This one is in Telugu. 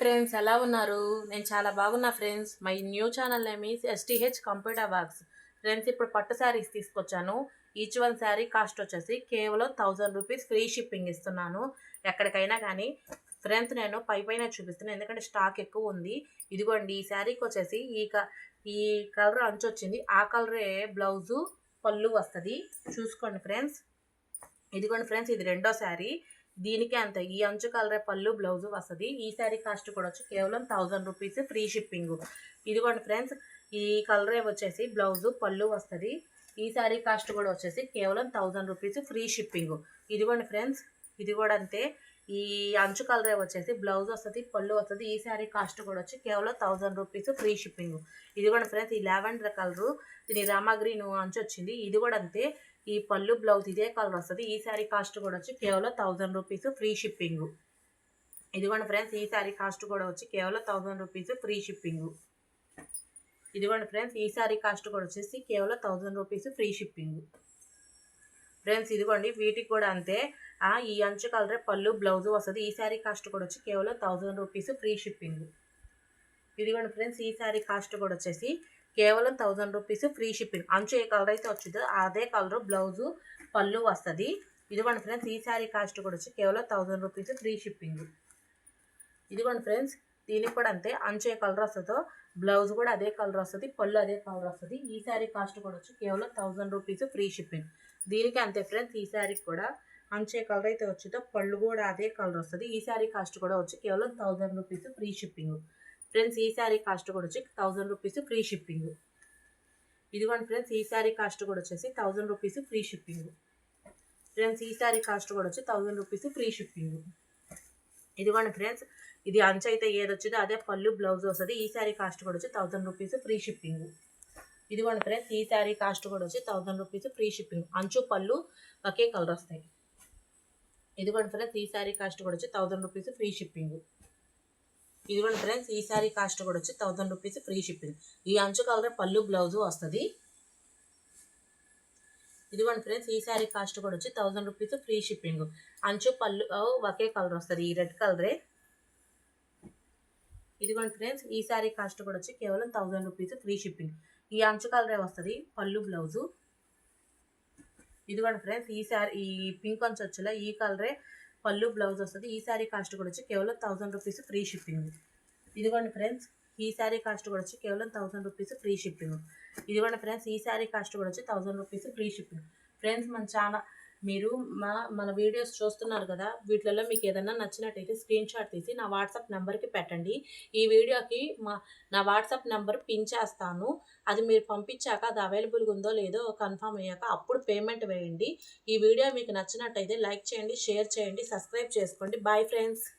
ఫ్రెండ్స్, ఎలా ఉన్నారు? నేను చాలా బాగున్నా friends. My new channel name is STH computer works. Friends, ఇప్పుడు పట్టు శారీస్ తీసుకొచ్చాను. ఈచ్ వన్ శారీ కాస్ట్ వచ్చేసి కేవలం 1000 రూపీస్ ఫ్రీ షిప్పింగ్ ఇస్తున్నాను ఎక్కడికైనా కానీ. ఫ్రెండ్స్, నేను పైన చూపిస్తున్నాను ఎందుకంటే స్టాక్ ఎక్కువ ఉంది. ఇదిగోండి, ఈ శారీకి వచ్చేసి ఈ కలర్ అంచు వచ్చింది. ఆ కలరే బ్లౌజు పళ్ళు వస్తుంది. చూసుకోండి ఫ్రెండ్స్. ఇదిగోండి ఫ్రెండ్స్, ఇది రెండో శారీ. దీనికి అంత ఈ అంచు కలరే పళ్ళు బ్లౌజ్ వస్తుంది. ఈ శారీ కాస్ట్ కూడా వచ్చి కేవలం 1000 రూపీస్ ఫ్రీ షిప్పింగ్. ఇదిగోండి ఫ్రెండ్స్, ఈ కలరే వచ్చేసి బ్లౌజు పళ్ళు వస్తుంది. ఈ శారీ కాస్ట్ కూడా వచ్చేసి కేవలం 1000 రూపీస్ ఫ్రీ షిప్పింగ్. ఇదిగోండి ఫ్రెండ్స్, ఇది కూడా అంతే. ఈ అంచు కలరే వచ్చేసి బ్లౌజ్ వస్తుంది, పళ్ళు వస్తుంది. ఈ శారీ కాస్ట్ కూడా వచ్చి కేవలం 1000 రూపీస్ ఫ్రీ షిప్పింగ్. ఇదిగోండి ఫ్రెండ్స్, ఈ లావెండర్ కలరు దీని రామా గ్రీన్ అంచు వచ్చింది. ఇది కూడా అంతే. ఈ పళ్ళు బ్లౌజ్ ఇదే కలర్ వస్తుంది. ఈ శారీ కాస్ట్ కూడా వచ్చి కేవలం 1000 రూపీస్ ఫ్రీ షిప్పింగ్. ఇదిగోండి ఫ్రెండ్స్, ఈ శారీ కాస్ట్ కూడా వచ్చి కేవలం 1000 రూపీస్ ఫ్రీ షిప్పింగ్. ఇదిగోండి ఫ్రెండ్స్, ఈ శారీ కాస్ట్ కూడా వచ్చేసి కేవలం 1000 రూపీస్ ఫ్రీ షిప్పింగ్. ఫ్రెండ్స్, ఇదిగోండి వీటికి కూడా అంతే. ఈ అంచు కలరే పళ్ళు బ్లౌజ్ వస్తుంది. ఈ శారీ కాస్ట్ కూడా వచ్చి కేవలం 1000 రూపీస్ ఫ్రీ షిప్పింగ్. ఇదిగోండి ఫ్రెండ్స్, ఈ శారీ కాస్ట్ కూడా వచ్చేసి కేవలం 1000 రూపీస్ ఫ్రీ షిప్పింగ్. అంచు ఏ కలర్ అయితే వచ్చిందో అదే కలర్ బ్లౌజు పళ్ళు వస్తుంది. ఇదిగోండి ఫ్రెండ్స్, ఈ శారీ కాస్ట్ కూడా వచ్చి కేవలం 1000 రూపీస్ ఫ్రీ షిప్పింగ్. ఇదిగోండి ఫ్రెండ్స్, దీనికి కూడా అంతే. అంచు ఏ కలర్ వస్తుందో బ్లౌజ్ కూడా అదే కలర్ వస్తుంది, పళ్ళు అదే కలర్ వస్తుంది. ఈ శారీ కాస్ట్ కూడా వచ్చి కేవలం 1000 రూపీస్ ఫ్రీ షిప్పింగ్. దీనికి అంతే ఫ్రెండ్స్, ఈ శారీకి కూడా అంచు ఏ కలర్ అయితే వచ్చిందో పళ్ళు కూడా అదే కలర్ వస్తుంది. ఈ శారీ కాస్ట్ కూడా వచ్చి కేవలం 1000 రూపీస్ ఫ్రీ షిప్పింగ్. ఫ్రెండ్స్, ఈ శారీ కాస్ట్ కూడా వచ్చి 1000 రూపీస్ ఫ్రీ షిప్పింగ్. ఇదిగోండి ఫ్రెండ్స్, ఈ శారీ కాస్ట్ కూడా వచ్చేసి 1000 రూపీస్ ఫ్రీ షిప్పింగ్. ఫ్రెండ్స్, ఈ శారీ కాస్ట్ కూడా వచ్చి 1000 రూపీస్ ఫ్రీ షిప్పింగ్. ఇదిగోండి ఫ్రెండ్స్, ఇది అంచు అయితే ఏది వచ్చిందో అదే పళ్ళు బ్లౌజ్ వస్తుంది. ఈ శారీ కాస్ట్ కూడా వచ్చి 1000 రూపీస్ ఫ్రీ షిప్పింగ్. ఇదిగోండి ఫ్రెండ్స్, ఈ శారీ కాస్ట్ కూడా వచ్చి 1000 రూపీస్ ఫ్రీ షిప్పింగ్. అంచు పళ్ళు ఒకే కలర్ వస్తాయి. ఇదిగోండి ఫ్రెండ్స్, ఈ శారీ కాస్ట్ కూడా వచ్చి 1000 రూపీస్ ఫ్రీ షిప్పింగ్. ఇదిగోండి ఫ్రెండ్స్, ఈ శారీ కాస్ట్ కూడా వచ్చి 1000 రూపీస్ ఫ్రీ షిప్పింగ్. ఈ అంచు కలర్ పళ్ళు బ్లౌజు వస్తుంది. ఇదిగోండి ఫ్రెండ్స్, ఈ శారీ కాస్ట్ కూడా వచ్చి 1000 రూపీస్ ఫ్రీ షిప్పింగ్. అంచు పళ్ళు ఒకే కలర్ వస్తుంది, ఈ రెడ్ కలరే. ఇదిగోండి ఫ్రెండ్స్, ఈ శారీ కాస్ట్ కూడా వచ్చి కేవలం 1000 రూపీస్ ఫ్రీ షిప్పింగ్. ఈ అంచు కలరే వస్తుంది, పళ్ళు బ్లౌజు. ఇదిగోండి ఫ్రెండ్స్, ఈ పింక్ అంచు వచ్చేలా ఈ కలరే పళ్ళు బ్లౌజ్ వస్తుంది. ఈ శారీ కాస్ట్ కూడా వచ్చి కేవలం 1000 రూపీస్ ఫ్రీ షిప్పింగ్. ఇదిగోండి ఫ్రెండ్స్, ఈ శారీ కాస్ట్ కూడా వచ్చి కేవలం 1000 రూపీస్ ఫ్రీ షిప్పింగ్. ఇదిగోండి ఫ్రెండ్స్, ఈ శారీ కాస్ట్ కూడా వచ్చి 1000 రూపీస్ ఫ్రీ షిప్పింగ్. ఫ్రెండ్స్, మీరు మన వీడియోస్ చూస్తున్నారు కదా, వీటిలలో మీకు ఏదైనా నచ్చినట్టయితే స్క్రీన్ షాట్ తీసి నా వాట్సాప్ నెంబర్కి పెట్టండి. ఈ వీడియోకి నా వాట్సాప్ నెంబర్ పిన్ చేస్తాను. అది మీరు పంపించాక అది అవైలబుల్గా ఉందో లేదో కన్ఫర్మ్ అయ్యాక అప్పుడు పేమెంట్ వేయండి. ఈ వీడియో మీకు నచ్చినట్టయితే లైక్ చేయండి, షేర్ చేయండి, సబ్స్క్రైబ్ చేసుకోండి. Bye friends.